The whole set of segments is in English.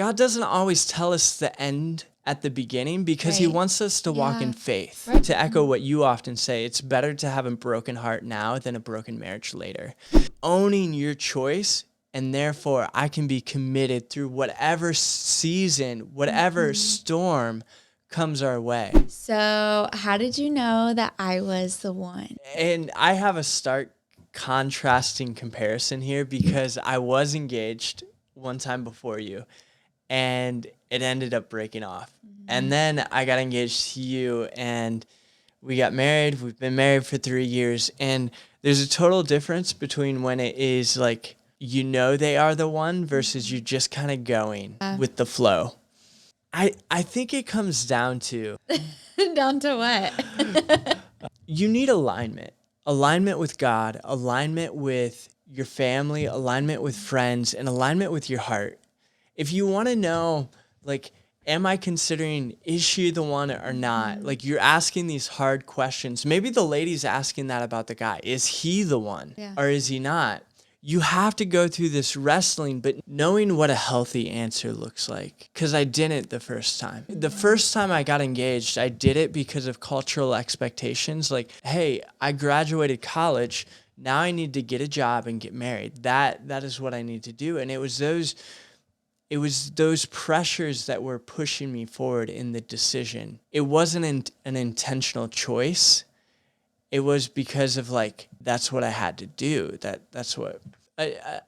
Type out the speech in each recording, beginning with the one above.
God doesn't always tell us the end at the beginning because he wants us to walk in faith. Right. To echo what you often say, it's better to have a broken heart now than a broken marriage later. Owning your choice, and therefore I can be committed through whatever season, whatever storm comes our way. So how did you know that I was the one? And I have a stark contrasting comparison here because I was engaged one time before you, and it ended up breaking off. And then I got engaged to you, and we got married. We've been married for 3 years, and there's a total difference between when it is like, you know, they are the one versus you just kind of going with the flow. I think it comes down to Down to what? you need alignment with God, alignment with your family, alignment with friends, and alignment with your heart. If you want to know, like, am I considering, is she the one or not? Like, you're asking these hard questions. Maybe the lady's asking that about the guy. Is he the one or is he not? You have to go through this wrestling, but knowing what a healthy answer looks like. Because I didn't the first time. The first time I got engaged, I did it because of cultural expectations. Like, hey, I graduated college. Now I need to get a job and get married. That is what I need to do. And it was those pressures that were pushing me forward in the decision. It wasn't an intentional choice. It was because of, like, that's what I had to do. That's what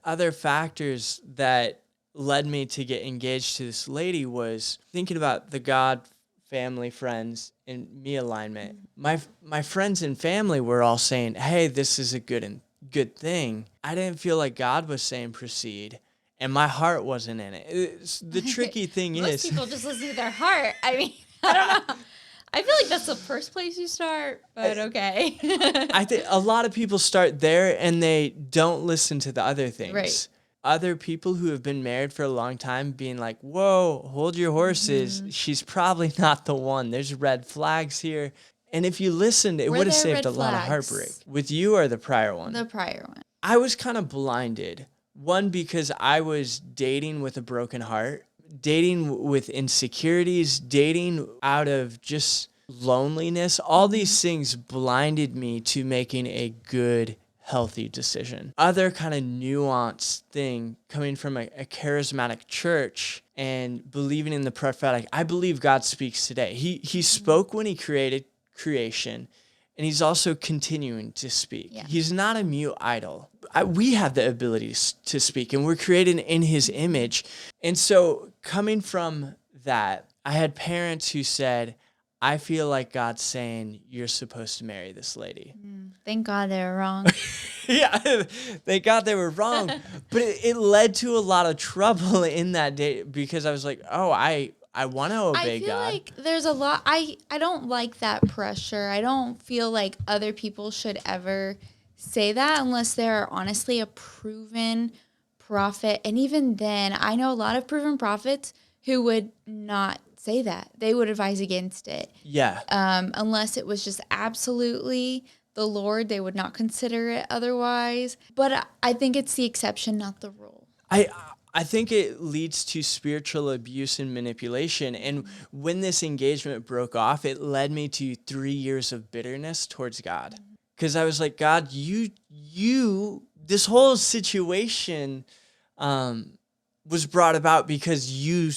other factors that led me to get engaged to this lady was thinking about the God, family, friends, and me alignment. My friends and family were all saying, "Hey, this is a good thing." I didn't feel like God was saying proceed, and my heart wasn't in it. The tricky thing Most is, people just listen to their heart. I mean, I don't know. I feel like that's the first place you start, but okay. I think a lot of people start there and they don't listen to the other things. Right. Other people who have been married for a long time being like, whoa, hold your horses. She's probably not the one. There's red flags here. And if you listened, it would have saved a lot of heartbreak. With you or the prior one? The prior one. I was kind of blinded. One, because I was dating with a broken heart, dating with insecurities, dating out of just loneliness. All these things blinded me to making a good, healthy decision. Other kind of nuanced thing coming from a charismatic church and believing in the prophetic. I believe God speaks today. He spoke when he created creation, and he's also continuing to speak. Yeah. He's not a mute idol. We have the ability to speak, and we're created in his image. And so coming from that, I had parents who said, I feel like God's saying you're supposed to marry this lady. Thank God they were wrong. Yeah, thank God they were wrong. But it led to a lot of trouble in that day because I was like, oh, I want to obey God. I feel like there's a lot. I don't like that pressure. I don't feel like other people should ever say that unless they're honestly a proven prophet. And even then, I know a lot of proven prophets who would not say that. They would advise against it. Yeah. Unless it was just absolutely the Lord, they would not consider it otherwise. But I think it's the exception, not the rule. I think it leads to spiritual abuse and manipulation. And when this engagement broke off, it led me to 3 years of bitterness towards God. Because I was like, God, this whole situation was brought about because you,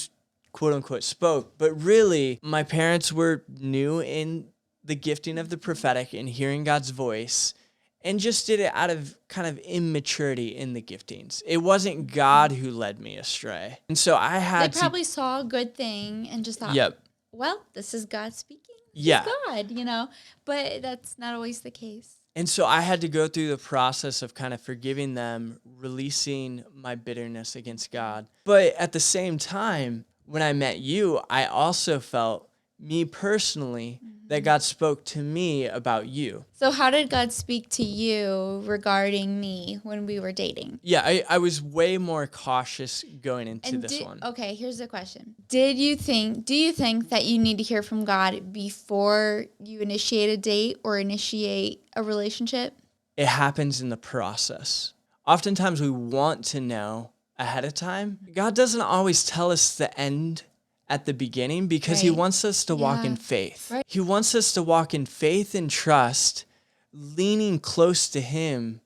quote unquote, spoke. But really, my parents were new in the gifting of the prophetic and hearing God's voice, and just did it out of kind of immaturity in the giftings. It wasn't God who led me astray. And so I had They probably saw a good thing and just thought, well, this is God speaking. Yeah. God, but that's not always the case. And so I had to go through the process of kind of forgiving them, releasing my bitterness against God. But at the same time, when I met you, I also felt, me personally, that God spoke to me about you. So how did God speak to you regarding me when we were dating? Yeah, I was way more cautious going into this one. Okay, here's the question. Do you think that you need to hear from God before you initiate a date or initiate a relationship? It happens in the process. Oftentimes we want to know ahead of time. God doesn't always tell us the end at the beginning because he Right. wants us to walk in faith. Right. He wants us to walk in faith and trust, leaning close to him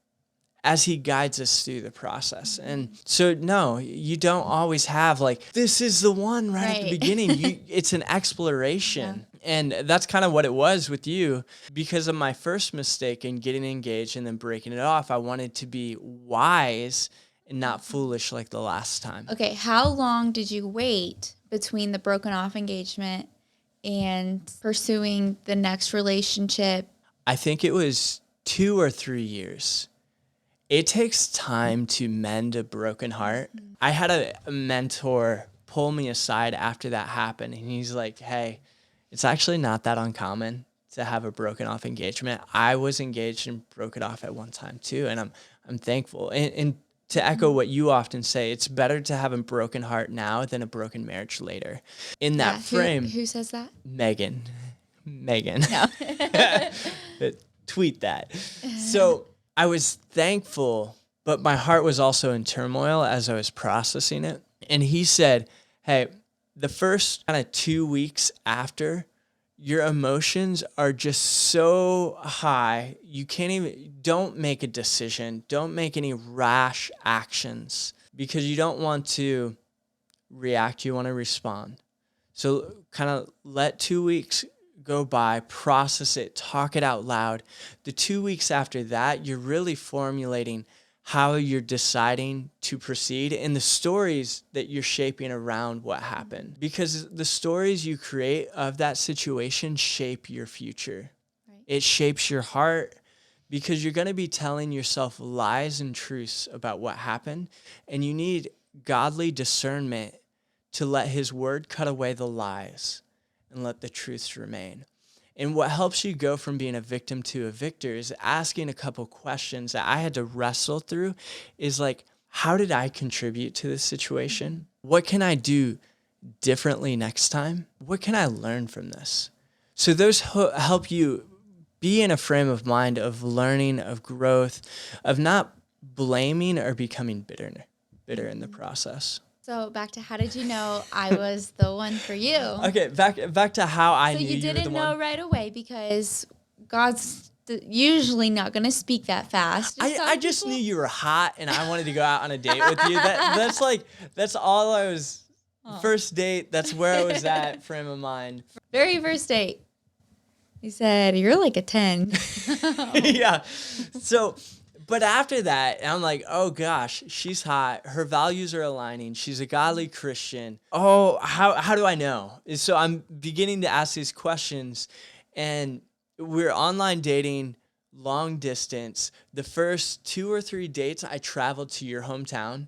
as he guides us through the process. And so, no, you don't always have like, this is the one right at the Right. beginning. It's an exploration. And that's kind of what it was with you. Because of my first mistake in getting engaged and then breaking it off, I wanted to be wise and not foolish like the last time. Okay, how long did you wait between the broken off engagement and pursuing the next relationship? I think it was 2 or 3 years. It takes time to mend a broken heart. I had a mentor pull me aside after that happened, and he's like, hey, it's actually not that uncommon to have a broken off engagement. I was engaged and broke it off at one time too, and I'm thankful. And to echo what you often say, it's better to have a broken heart now than a broken marriage later. In that frame, Who says that? Megan. No. Tweet that. So I was thankful, but my heart was also in turmoil as I was processing it. And he said, hey, the first kind of 2 weeks after, your emotions are just so high, you can't even, don't make a decision. Don't make any rash actions because you don't want to react. You want to respond. So kind of let 2 weeks go by, process it, talk it out loud. The 2 weeks after that, you're really formulating how you're deciding to proceed and the stories that you're shaping around what happened. Because the stories you create of that situation shape your future. Right. It shapes your heart because you're going to be telling yourself lies and truths about what happened. And you need godly discernment to let his word cut away the lies and let the truths remain. And what helps you go from being a victim to a victor is asking a couple questions that I had to wrestle through is like, how did I contribute to this situation? What can I do differently next time? What can I learn from this? So those help you be in a frame of mind of learning, of growth, of not blaming or becoming bitter in the process. So back to how did you know I was the one for you? Okay, back to how I knew you were the one. So you didn't know right away because God's usually not going to speak that fast. I just knew you were hot and I wanted to go out on a date with you. That's all I was. First date, that's where I was at, frame of mind. Very first date. He said, you're like a 10. Yeah. So, but after that, I'm like, oh gosh, she's hot. Her values are aligning. She's a godly Christian. Oh, how do I know? And so I'm beginning to ask these questions, and we're online dating, long distance. The first 2 or 3 dates, I traveled to your hometown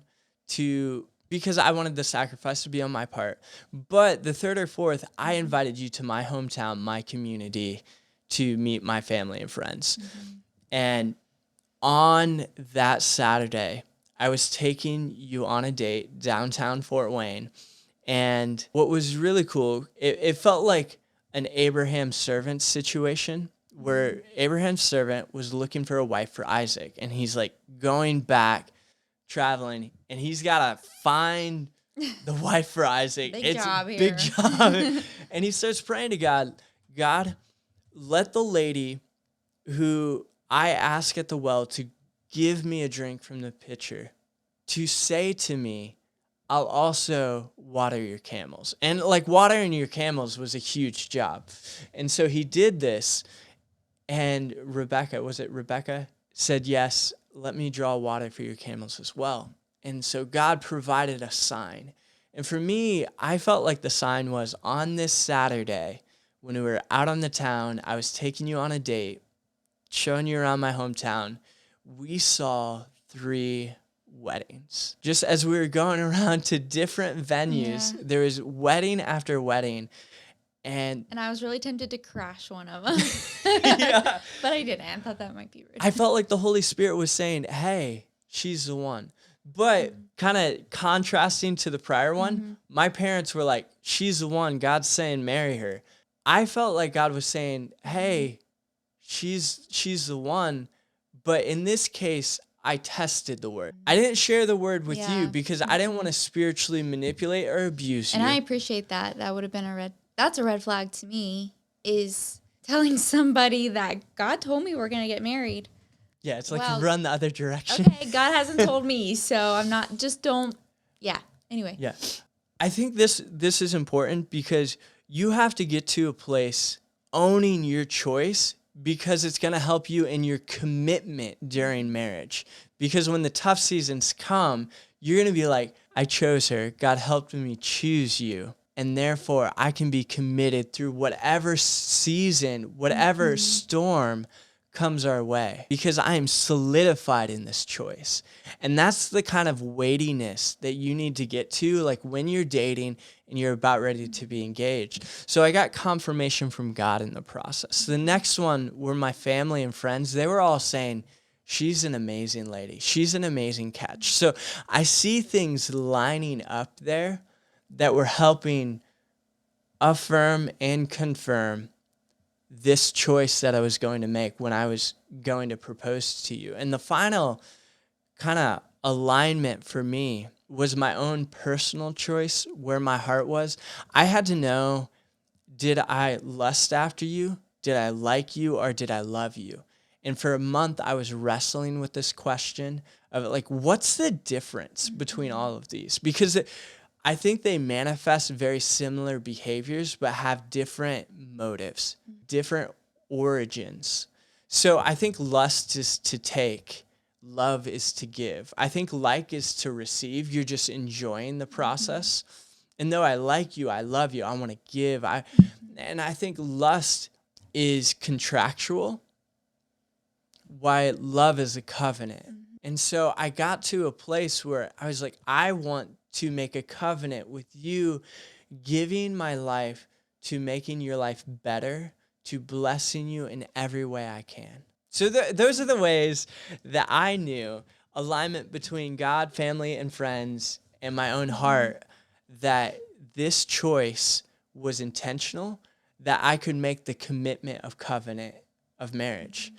because I wanted the sacrifice to be on my part. But the third or fourth, I invited you to my hometown, my community, to meet my family and friends. Mm-hmm. And on that Saturday, I was taking you on a date downtown Fort Wayne. And what was really cool, it felt like an Abraham servant situation where Abraham's servant was looking for a wife for Isaac. And he's like going back, traveling, and he's got to find the wife for Isaac. Big job here. Big job. And he starts praying to God, God, let the lady who I ask at the well to give me a drink from the pitcher, to say to me, I'll also water your camels. And like watering your camels was a huge job. And so he did this. And Rebecca said, yes, let me draw water for your camels as well. And so God provided a sign. And for me, I felt like the sign was on this Saturday when we were out on the town, I was taking you on a date, showing you around my hometown. We saw 3 weddings. Just as we were going around to different venues, there was wedding after wedding. And I was really tempted to crash one of them. Yeah. But I didn't. I thought that might be rude. I felt like the Holy Spirit was saying, hey, she's the one. But kind of contrasting to the prior one, my parents were like, she's the one. God's saying, marry her. I felt like God was saying, hey, she's the one. But in this case, I tested the word. I didn't share the word with you Yeah. because I didn't want to spiritually manipulate or abuse you. And I appreciate that. That would have been that's a red flag to me, is telling somebody that God told me we're going to get married. Yeah, it's like Well, run the other direction. Okay, God hasn't told me, so I'm not, just don't, yeah. Anyway. Yeah. I think this is important because you have to get to a place owning your choice, because it's going to help you in your commitment during marriage. Because when the tough seasons come, you're going to be like, I chose her. God helped me choose you. And therefore, I can be committed through whatever season, whatever storm comes our way, because I am solidified in this choice. And that's the kind of weightiness that you need to get to, like when you're dating and you're about ready to be engaged. So I got confirmation from God in the process. The next one were my family and friends. They were all saying, she's an amazing lady. She's an amazing catch. So I see things lining up there that were helping affirm and confirm this choice that I was going to make when I was going to propose to you. And the final kind of alignment for me was my own personal choice, where my heart was. I had to know, did I lust after you? Did I like you, or did I love you? And for a month, I was wrestling with this question of like, what's the difference between all of these? Because I think they manifest very similar behaviors, but have different motives, different origins. So I think lust is to take, love is to give. I think like is to receive. You're just enjoying the process. And though I like you, I love you, I want to give. And I think lust is contractual, while love is a covenant. And so I got to a place where I was like, I want to make a covenant with you, giving my life to making your life better, to blessing you in every way I can. So those are the ways that I knew alignment between God, family, and friends, and my own heart, that this choice was intentional, that I could make the commitment of covenant of marriage.